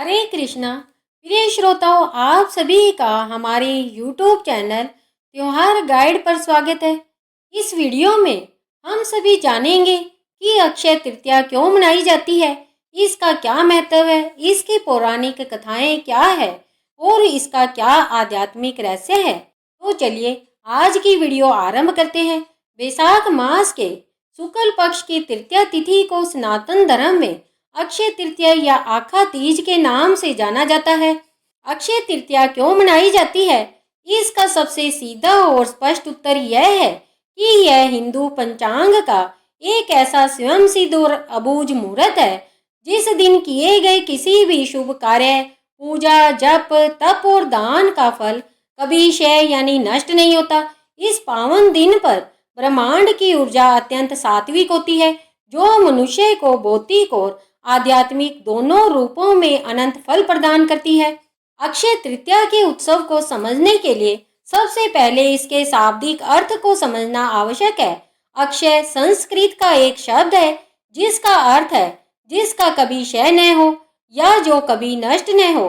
हरे कृष्णा। प्रिय श्रोताओं, आप सभी का हमारे YouTube चैनल त्योहार गाइड पर स्वागत है। इस वीडियो में हम सभी जानेंगे कि अक्षय तृतीया क्यों मनाई जाती है, इसका क्या महत्व है, इसकी पौराणिक कथाएं क्या है और इसका क्या आध्यात्मिक रहस्य है। तो चलिए आज की वीडियो आरंभ करते हैं। वैशाख मास के शुक्ल पक्ष की तृतीया तिथि को सनातन धर्म में अक्षय तृतीया या आखा तीज के नाम से जाना जाता है। अक्षय तृतीया क्यों मनाई जाती है, इसका सबसे सीधा और स्पष्ट उत्तर यह है कि यह हिंदू पंचांग का एक ऐसा स्वयं सिद्ध और अबूझ मुहूर्त है जिस दिन किए गए किसी भी शुभ कार्य, पूजा, जप, तप और दान का फल कभी क्षय यानी नष्ट नहीं होता। इस पावन दिन पर ब्रह्मांड की ऊर्जा अत्यंत सात्विक होती है, जो मनुष्य को भौतिक और आध्यात्मिक दोनों रूपों में अनंत फल प्रदान करती है। अक्षय तृतीया के उत्सव को समझने के लिए सबसे पहले इसके शाब्दिक अर्थ को समझना आवश्यक है। अक्षय संस्कृत का एक शब्द है जिसका अर्थ है जिसका कभी क्षय न हो या जो कभी नष्ट न हो।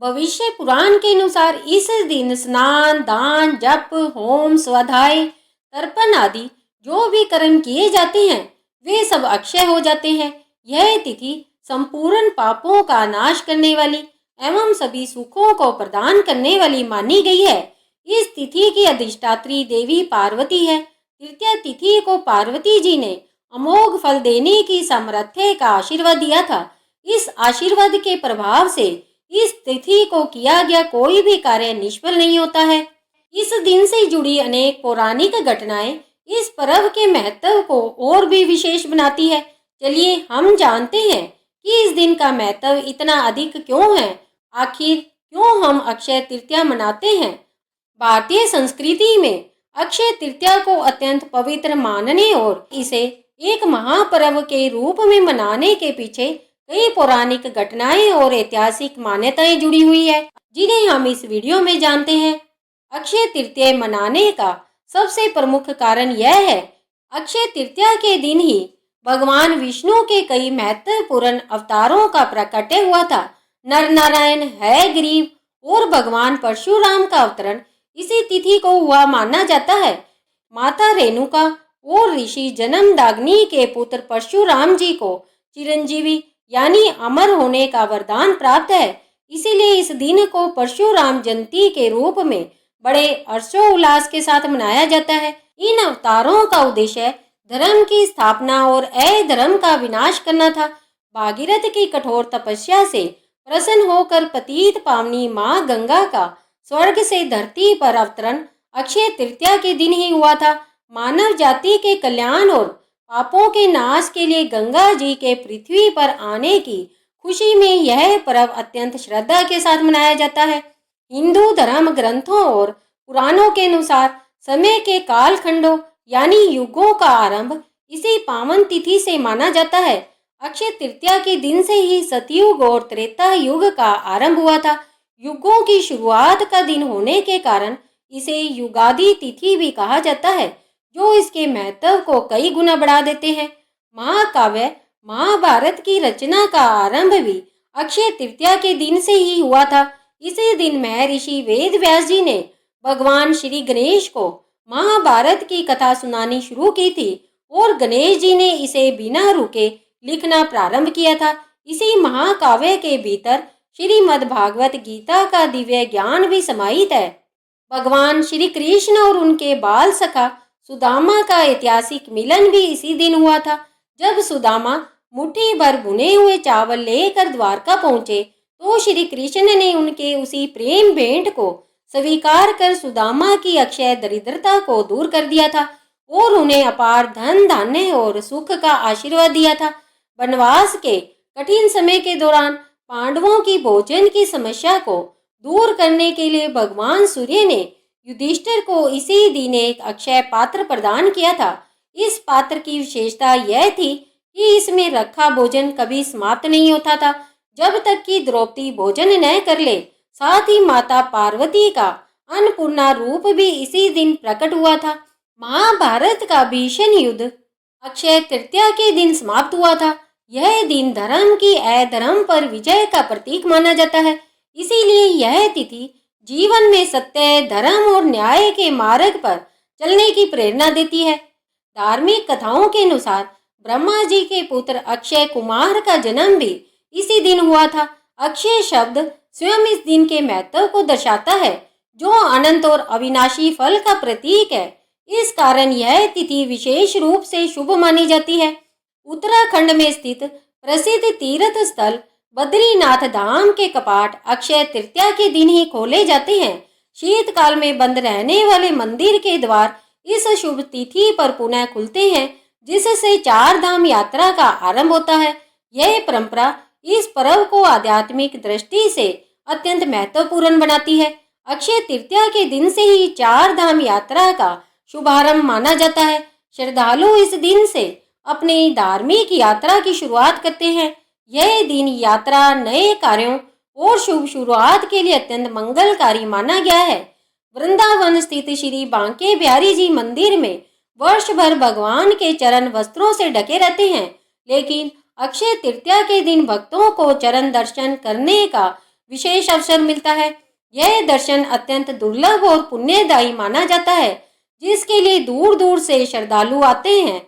भविष्य पुराण के अनुसार इस दिन स्नान, दान, जप, होम, स्वाध्याय, तर्पण आदि जो भी कर्म किए जाते हैं वे सब अक्षय हो जाते हैं। यह तिथि संपूर्ण पापों का नाश करने वाली एवं सभी सुखों को प्रदान करने वाली मानी गई है। इस तिथि की अधिष्ठात्री देवी पार्वती है। तृतीया तिथि को पार्वती जी ने अमोघ फल देने की सामर्थ्य का आशीर्वाद दिया था। इस आशीर्वाद के प्रभाव से इस तिथि को किया गया कोई भी कार्य निष्फल नहीं होता है। इस दिन से जुड़ी अनेक पौराणिक घटनाएं इस पर्व के महत्व को और भी विशेष बनाती है। चलिए हम जानते हैं कि इस दिन का महत्व इतना अधिक क्यों है। आखिर क्यों हम अक्षय तृतीया मनाते हैं। भारतीय संस्कृति में अक्षय तृतीया को अत्यंत पवित्र मानने और इसे एक महापर्व के रूप में मनाने के पीछे कई पौराणिक घटनाएं और ऐतिहासिक मान्यताएं जुड़ी हुई है, जिन्हें हम इस वीडियो में जानते हैं। अक्षय तृतीया मनाने का सबसे प्रमुख कारण यह है, अक्षय तृतीया के दिन ही भगवान विष्णु के कई महत्वपूर्ण अवतारों का प्रकट्य हुआ था। नर नारायण, है ग्रीव और भगवान परशुराम का अवतरण इसी तिथि को हुआ माना जाता है। माता रेणुका और ऋषि जन्मदाग्नि के पुत्र परशुराम जी को चिरंजीवी यानी अमर होने का वरदान प्राप्त है। इसीलिए इस दिन को परशुराम जयंती के रूप में बड़े हर्षोल्लास के साथ मनाया जाता है। इन अवतारों का उद्देश्य धर्म की स्थापना और अधर्म का विनाश करना था। भागीरथ की कठोर तपस्या से प्रसन्न होकर पतित पावनी माँ गंगा का स्वर्ग से धरती पर अवतरण अक्षय तृतीया के दिन ही हुआ था। मानव जाति के कल्याण और पापों के नाश के लिए गंगा जी के पृथ्वी पर आने की खुशी में यह पर्व अत्यंत श्रद्धा के साथ मनाया जाता है। हिंदू धर्म ग्रंथों और पुराणों के अनुसार समय के कालखंडों यानी युगों का आरंभ इसी पावन तिथि से माना जाता है। अक्षय तृतीया के दिन से ही सतयुग और त्रेता युग का आरंभ हुआ था। युगों की शुरुआत का दिन होने के कारण इसे युगादि तिथि भी कहा जाता है, जो इसके महत्व को कई गुना बढ़ा देते हैं। महाकाव्य महाभारत की रचना का आरंभ भी अक्षय तृतीया के दिन से ही हुआ था। इसी दिन महर्षि वेद व्यास जी ने भगवान श्री गणेश को महाभारत की कथा सुनानी शुरू की थी और गणेश जी ने इसे बिना रुके लिखना प्रारंभ किया था। इसी महाकाव्य के भीतर श्रीमद् भागवत गीता का दिव्य ज्ञान भी समाहित है। भगवान श्री कृष्ण और उनके बाल सखा सुदामा का ऐतिहासिक मिलन भी इसी दिन हुआ था। जब सुदामा मुट्ठी भर भुने हुए चावल लेकर द्वारका पहुंचे तो श्री कृष्ण ने उनके उसी प्रेम भेंट को स्वीकार कर सुदामा की अक्षय दरिद्रता को दूर कर दिया था और उन्हें अपार धन धान्य और सुख का आशीर्वाद दिया था। वनवास के कठिन समय के दौरान पांडवों की भोजन की समस्या को दूर करने के लिए भगवान सूर्य ने युधिष्ठिर को इसी दिन एक अक्षय पात्र प्रदान किया था। इस पात्र की विशेषता यह थी कि इसमें रखा भोजन कभी समाप्त नहीं होता था जब तक कि द्रौपदी भोजन न कर ले। साथ ही माता पार्वती का अन्नपूर्णा रूप भी इसी दिन प्रकट हुआ था। महाभारत का भीषण युद्ध अक्षय तृतीया के दिन समाप्त हुआ था। यह दिन धर्म की अधर्म पर विजय का प्रतीक माना जाता है। इसीलिए यह तिथि जीवन में सत्य, धर्म और न्याय के मार्ग पर चलने की प्रेरणा देती है। धार्मिक कथाओं के अनुसार ब्रह्मा जी के पुत्र अक्षय कुमार का जन्म भी इसी दिन हुआ था। अक्षय शब्द स्वयं इस दिन के महत्व को दर्शाता है, जो अनंत और अविनाशी फल का प्रतीक है। इस कारण यह तिथि विशेष रूप से शुभ मानी जाती है। उत्तराखंड में स्थित प्रसिद्ध तीर्थ स्थल बद्रीनाथ धाम के कपाट अक्षय तृतीया के दिन ही खोले जाते हैं। शीतकाल में बंद रहने वाले मंदिर के द्वार इस शुभ तिथि पर पुनः खुलते हैं, जिससे चार धाम यात्रा का आरंभ होता है। यह परंपरा इस पर्व को आध्यात्मिक दृष्टि से अत्यंत महत्वपूर्ण बनाती है। अक्षय तृतीया के दिन से ही चार धाम यात्रा का शुभारंभ माना जाता है। श्रद्धालु इस दिन से अपनी धार्मिक यात्रा की शुरुआत करते हैं। यह दिन यात्रा, नए कार्यों और शुभ शुरुआत के लिए अत्यंत मंगलकारी माना गया है। वृंदावन स्थित श्री बांके बिहारी जी मंदिर में वर्ष भर भगवान के चरण वस्त्रों से ढके रहते हैं, लेकिन अक्षय तृतीया के दिन भक्तों को चरण दर्शन करने का विशेष अवसर मिलता है। यह दर्शन अत्यंत दुर्लभ और पुण्यदायी माना जाता है, जिसके लिए दूर दूर से श्रद्धालु आते हैं।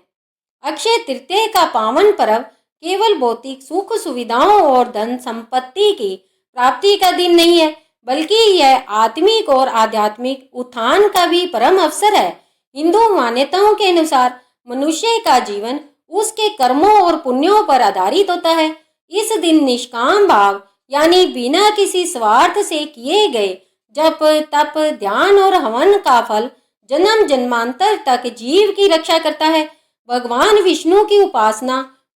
अक्षय तृतीया का पावन पर्व केवल भौतिक सुख सुविधाओं और धन संपत्ति की प्राप्ति का दिन नहीं है, बल्कि यह आत्मिक और आध्यात्मिक उत्थान का भी परम अवसर है। हिंदू मान्यताओं के अनुसार मनुष्य का जीवन उसके कर्मों और पुण्यों पर आधारित होता है। इस दिन निष्काम भाव यानी बिना किसी स्वार्थ से किए गए जप, तप, ध्यान और हवन का फल जन्म जन्मांतर तक जीव की रक्षा करता है। भगवान विष्णु की उपासना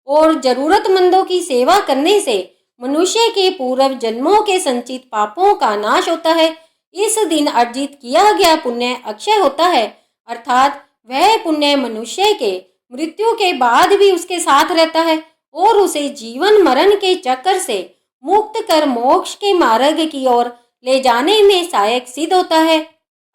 और जरूरतमंदों की सेवा करने से मनुष्य के पूर्व जन्मों के संचित पापों का नाश होता है। इस दिन अर्जित किया गया पुण्य अक्षय होता है, अर्थात वह पुण्य मनुष्य के मृत्यु के बाद भी उसके साथ रहता है और उसे जीवन मरण के चक्कर से मुक्त कर मोक्ष के मार्ग की ओर ले जाने में सहायक सिद्ध होता है।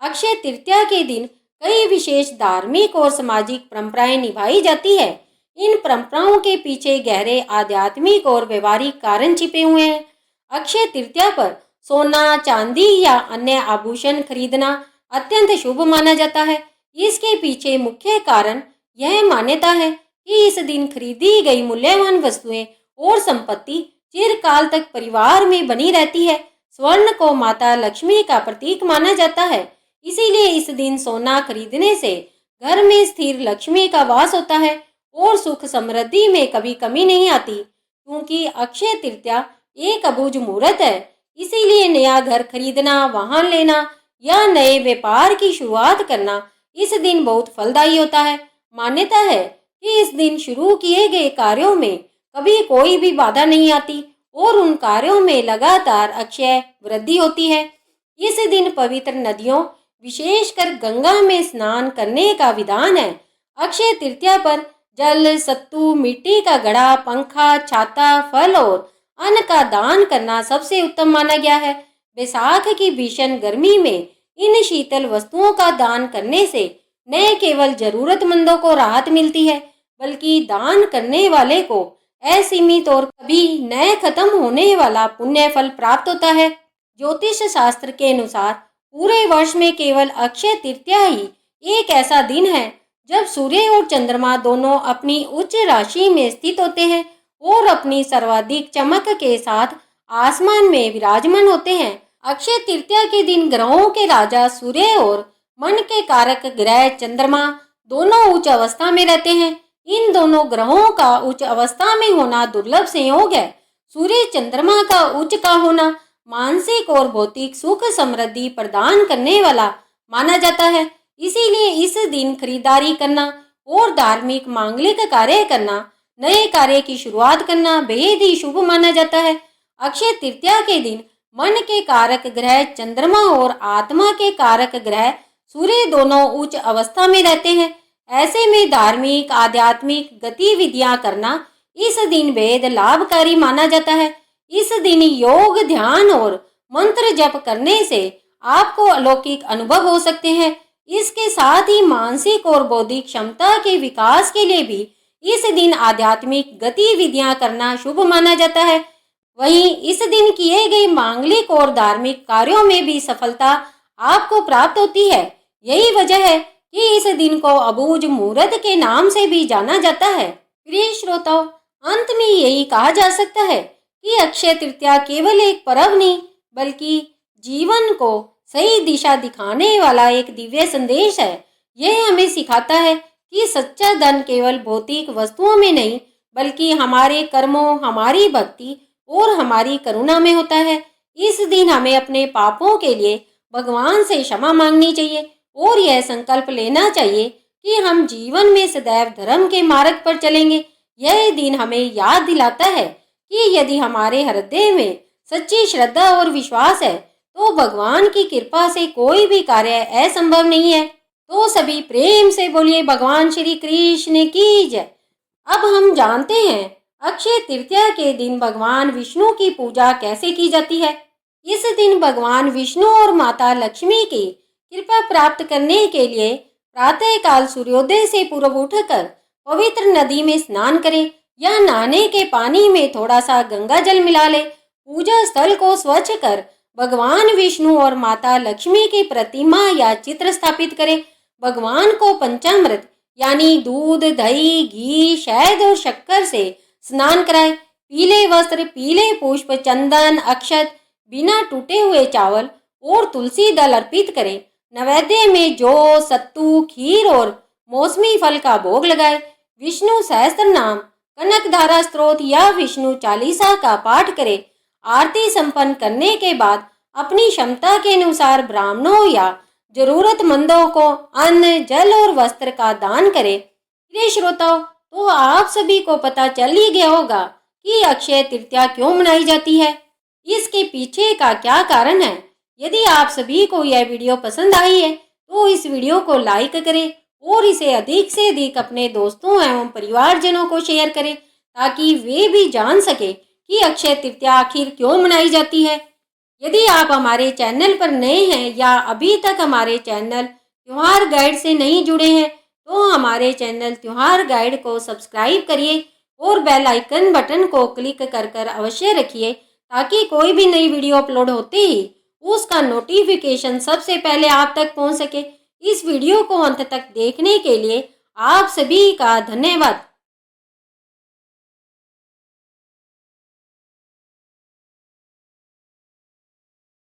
अक्षय तृतीया के दिन कई विशेष धार्मिक और सामाजिक परंपराएं निभाई जाती है। इन परंपराओं के पीछे गहरे आध्यात्मिक और व्यवहारिक कारण छिपे हुए हैं। अक्षय तृतीया पर सोना, चांदी या अन्य आभूषण खरीदना अत्यंत शुभ माना जाता है। इसके पीछे मुख्य कारण यह मान्यता है कि इस दिन खरीदी गई मूल्यवान वस्तुएं और संपत्ति चिरकाल तक परिवार में बनी रहती है। स्वर्ण को माता लक्ष्मी का प्रतीक माना जाता है, इसीलिए इस दिन सोना खरीदने से घर में स्थिर लक्ष्मी का वास होता है और सुख समृद्धि में कभी कमी नहीं आती। क्योंकि अक्षय तृतीया एक अबूझ मुहूर्त है, इसीलिए नया घर खरीदना, वाहन लेना या नए व्यापार की शुरुआत करना इस दिन बहुत फलदायी होता है। मान्यता है कि इस दिन शुरू किए गए कार्यों में कभी कोई भी बाधा नहीं आती और उन कार्यों में लगातार अक्षय वृद्धि होती है। इस दिन पवित्र नदियों, विशेषकर गंगा में स्नान करने का विधान है। अक्षय तृतीया पर जल, सत्तू, मिट्टी का घड़ा, पंखा, छाता, फल और अन्न का दान करना सबसे उत्तम माना गया है। बैसाख की भीषण गर्मी में इन शीतल वस्तुओं का दान करने से न केवल जरूरतमंदों को राहत मिलती है, बल्कि दान करने वाले को असीमित और कभी न खत्म होने वाला पुण्य फल प्राप्त होता है। ज्योतिष शास्त्र के अनुसार पूरे वर्ष में केवल अक्षय तृतीया ही एक ऐसा दिन है जब सूर्य और चंद्रमा दोनों अपनी उच्च राशि में स्थित होते हैं और अपनी सर्वाधिक चमक के साथ आसमान में विराजमान होते हैं। अक्षय तृतीया के दिन ग्रहों के राजा सूर्य और मन के कारक ग्रह चंद्रमा दोनों उच्च अवस्था में रहते हैं। इन दोनों ग्रहों का उच्च अवस्था में होना दुर्लभ संयोग है। सूर्य चंद्रमा का उच्च का होना मानसिक और भौतिक सुख समृद्धि प्रदान करने वाला माना जाता है। इसीलिए इस दिन खरीदारी करना और धार्मिक मांगलिक कार्य करना, नए कार्य की शुरुआत करना बेहद ही शुभ माना जाता है। अक्षय तृतीया के दिन मन के कारक ग्रह चंद्रमा और आत्मा के कारक ग्रह सूर्य दोनों उच्च अवस्था में रहते हैं। ऐसे में धार्मिक आध्यात्मिक गतिविधियां करना इस दिन बेहद लाभकारी माना जाता है। इस दिन योग, ध्यान और मंत्र जप करने से आपको अलौकिक अनुभव हो सकते हैं। इसके साथ ही मानसिक और बौद्धिक क्षमता के विकास के लिए भी इस दिन आध्यात्मिक गतिविधियां करना शुभ माना जाता है। वहीं इस दिन किए गए मांगलिक और धार्मिक कार्यों में भी सफलता आपको प्राप्त होती है। यही वजह है कि इस दिन को अबूझ मुहूर्त के नाम से भी जाना जाता है। प्रिय श्रोताओं, अंत में यही कहा जा सकता है कि अक्षय तृतीया केवल एक पर्व नहीं, बल्कि जीवन को सही दिशा दिखाने वाला एक दिव्य संदेश है। यह हमें सिखाता है कि सच्चा धन केवल भौतिक वस्तुओं में नहीं, बल्कि हमारे कर्मों, हमारी भक्ति और हमारी करुणा में होता है। इस दिन हमें अपने पापों के लिए भगवान से क्षमा मांगनी चाहिए और यह संकल्प लेना चाहिए कि हम जीवन में सदैव धर्म के मार्ग पर चलेंगे। यह दिन हमें याद दिलाता है कि यदि हमारे हृदय में सच्ची श्रद्धा और विश्वास है तो भगवान की कृपा से कोई भी कार्य असंभव नहीं है। तो सभी प्रेम से बोलिए भगवान श्री कृष्ण की जय। अब हम जानते हैं अक्षय तृतीया के दिन भगवान विष्णु की पूजा कैसे की जाती है। इस दिन भगवान विष्णु और माता लक्ष्मी की कृपा प्राप्त करने के लिए प्रातः काल सूर्योदय से पूर्व उठकर पवित्र नदी में स्नान करें या नहाने के पानी में थोड़ा सा गंगा जल मिला ले। पूजा स्थल को स्वच्छ कर भगवान विष्णु और माता लक्ष्मी की प्रतिमा या चित्र स्थापित करें। भगवान को पंचामृत यानी दूध, दही, घी, शहद और शक्कर से स्नान कराएं। पीले वस्त्र, पीले पुष्प, चंदन, अक्षत, बिना टूटे हुए चावल और तुलसी दल अर्पित करें। नैवेद्य में जौ, सत्तू, खीर और मौसमी फल का भोग लगाए। विष्णु सहस्त्र नाम, कनकधारा स्तोत्र या विष्णु चालीसा का पाठ करें। आरती संपन्न करने के बाद अपनी क्षमता के अनुसार ब्राह्मणों या जरूरतमंदों को अन्न, जल और वस्त्र का दान करें। प्रिय श्रोताओं, तो आप सभी को पता चल ही गया होगा कि अक्षय तृतीया क्यों मनाई जाती है, इसके पीछे का क्या कारण है। यदि आप सभी को यह वीडियो पसंद आई है तो इस वीडियो को लाइक करें और इसे अधिक से अधिक अपने दोस्तों एवं परिवारजनों को शेयर करें ताकि वे भी जान सके कि अक्षय तृतीया आखिर क्यों मनाई जाती है। यदि आप हमारे चैनल पर नए हैं या अभी तक हमारे चैनल त्योहार गाइड से नहीं जुड़े हैं तो हमारे चैनल त्योहार गाइड को सब्सक्राइब करिए और बेल आइकन बटन को क्लिक कर अवश्य रखिए ताकि कोई भी नई वीडियो अपलोड होते ही उसका नोटिफिकेशन सबसे पहले आप तक पहुंच सके। इस वीडियो को अंत तक देखने के लिए आप सभी का धन्यवाद।